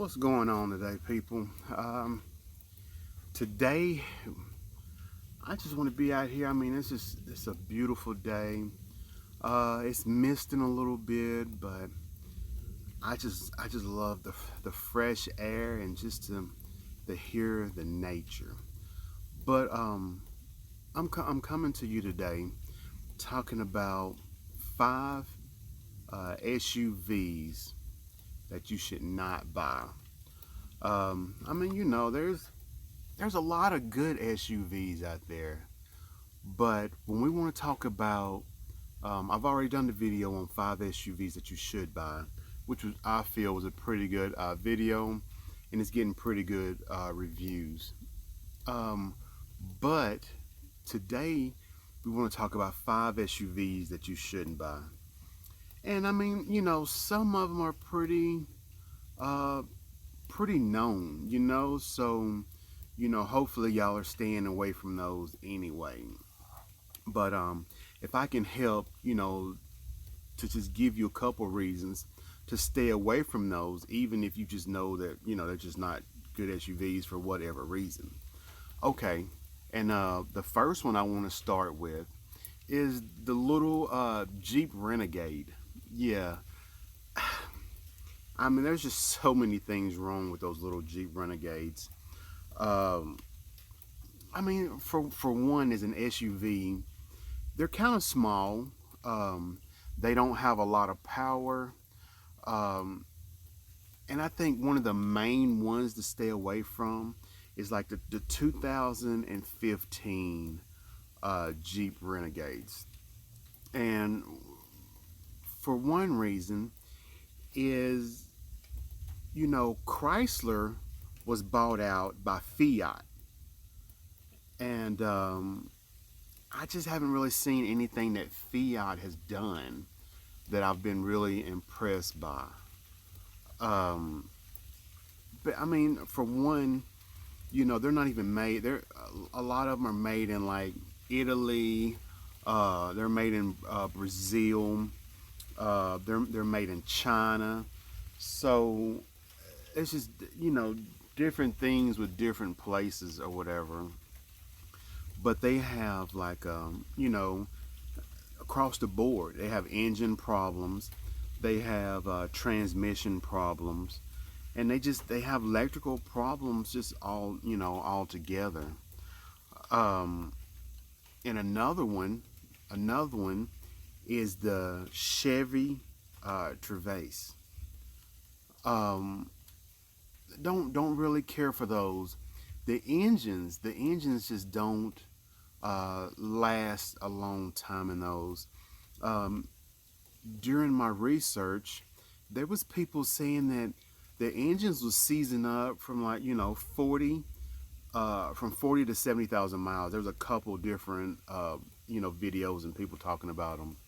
What's going on today, people? Today, I just want to be out here. I mean, it's a beautiful day. It's misting a little bit, but I just love the fresh air and just to hear the nature. But I'm coming to you today talking about five SUVs that you should not buy. I mean, there's a lot of good SUVs out there, but when we want to talk about, I've already done the video on five SUVs that you should buy, which I feel was a pretty good video, and it's getting pretty good reviews. Um, but today we want to talk about five SUVs that you shouldn't buy, and I mean, some of them are uh, pretty known, so hopefully y'all are staying away from those anyway. But if I can help, to just give you a couple reasons to stay away from those, even if you just know that, they're just not good SUVs for whatever reason. Okay, and the first one I want to start with is the little Jeep Renegade. Yeah, I mean, there's just so many things wrong with those little Jeep Renegades. Um, I mean, for one, as an SUV, they're kind of small. Um, they don't have a lot of power. Um, and I think one of the main ones to stay away from is like the 2015 Jeep Renegades. And for one reason is, Chrysler was bought out by Fiat. And I just haven't really seen anything that Fiat has done that I've been really impressed by. Um, but I mean, for one, they're not even made. They're a lot of them are made in like Italy. They're made in Brazil. They're made in China. So it's just different things with different places or whatever. But they have like across the board. They have engine problems. They have transmission problems, and they have electrical problems just all together. Um, and another one is the Chevy Traverse. Um, don't really care for those. The engines just don't last a long time in those. Um, During my research, there was people saying that the engines was seizing up from like 40 to 70,000 miles. There was a couple different videos and people talking about them,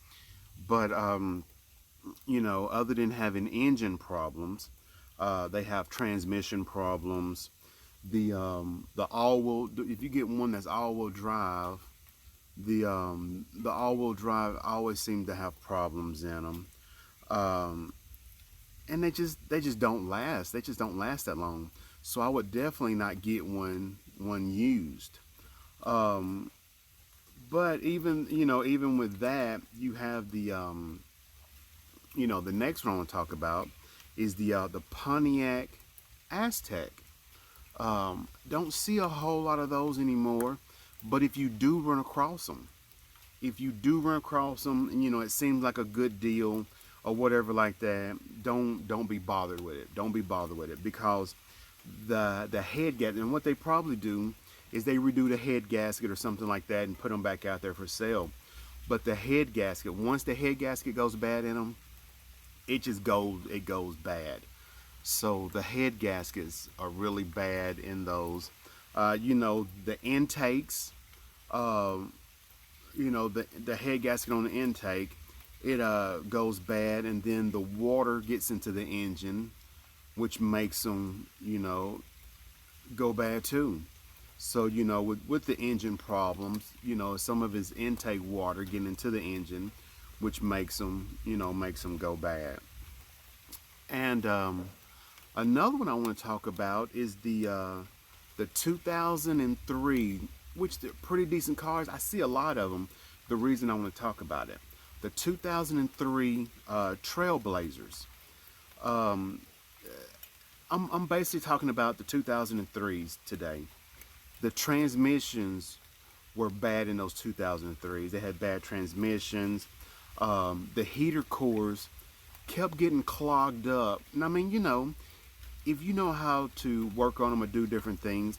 but other than having engine problems, they have transmission problems. The all wheel, if you get one that's all wheel drive, the all wheel drive always seem to have problems in them. Um, and they just don't last. They just don't last that long. So I would definitely not get one used. Um, but even with that, you have the next one I want to talk about is the Pontiac Aztek. Don't see a whole lot of those anymore, but if you do run across them, and it seems like a good deal or whatever like that, don't be bothered with it. Don't be bothered with it because the head gasket, and what they probably do is they redo the head gasket or something like that and put them back out there for sale. But the head gasket, once the head gasket goes bad in them, it goes bad. So the head gaskets are really bad in those. The intakes, uh, the head gasket on the intake, it goes bad, and then the water gets into the engine, which makes them, go bad too. So with the engine problems, some of his intake water getting into the engine, which makes them go bad. And Another one I want to talk about is the 2003, which they're pretty decent cars. I see a lot of them. The reason I want to talk about it, the 2003 Trailblazers. Um, I'm basically talking about the 2003s today. The transmissions were bad in those 2003s. They had bad transmissions. The heater cores kept getting clogged up. And I mean, if you know how to work on them or do different things,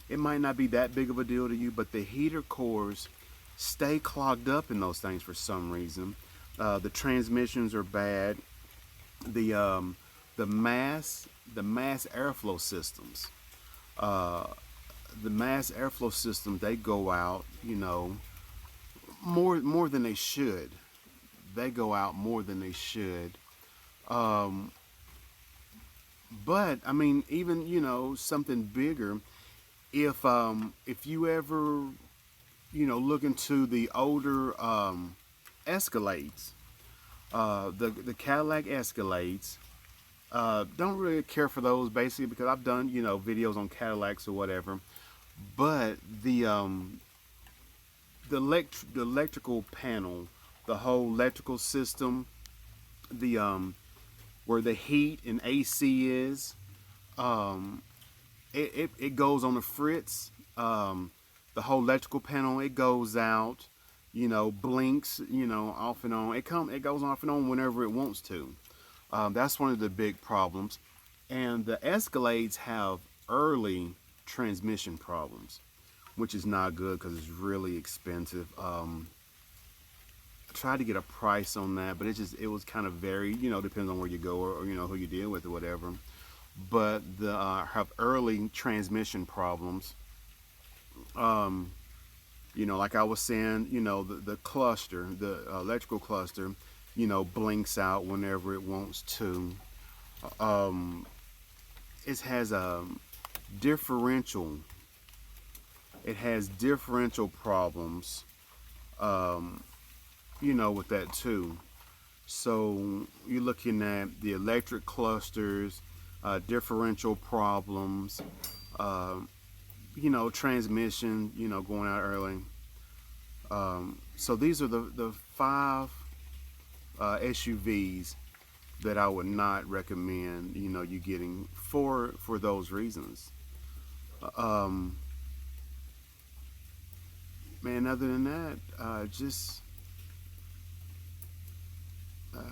it might not be that big of a deal to you, but the heater cores stay clogged up in those things for some reason. The transmissions are bad. The um, the mass airflow systems. Uh, the mass airflow system, they go out, more than they should. They go out more than they should. Um, but I mean, even something bigger. If you ever look into the older Escalades, the Cadillac Escalades, don't really care for those basically because I've done videos on Cadillacs or whatever. But the electrical panel, the whole electrical system, the where the heat and AC is, um, it goes on the fritz. The whole electrical panel, it goes out, blinks, off and on. It goes off and on whenever it wants to. That's one of the big problems. And the Escalades have early transmission problems, which is not good because it's really expensive. I tried to get a price on that, but it was kind of varied, depends on where you go or who you deal with or whatever. But the have early transmission problems. Um, like I was saying, the cluster, the electrical cluster, blinks out whenever it wants to. Um, it has a differential. It has differential problems. Um, with that too. So you're looking at the electric clusters, differential problems, uh, transmission, going out early. So these are the five SUVs that I would not recommend, you getting for those reasons. Um, Man, other than that, just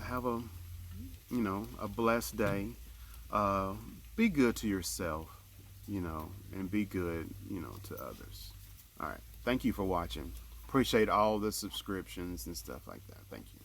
have a blessed day. Uh, be good to yourself, and be good, to others. All right. Thank you for watching. Appreciate all the subscriptions and stuff like that. Thank you.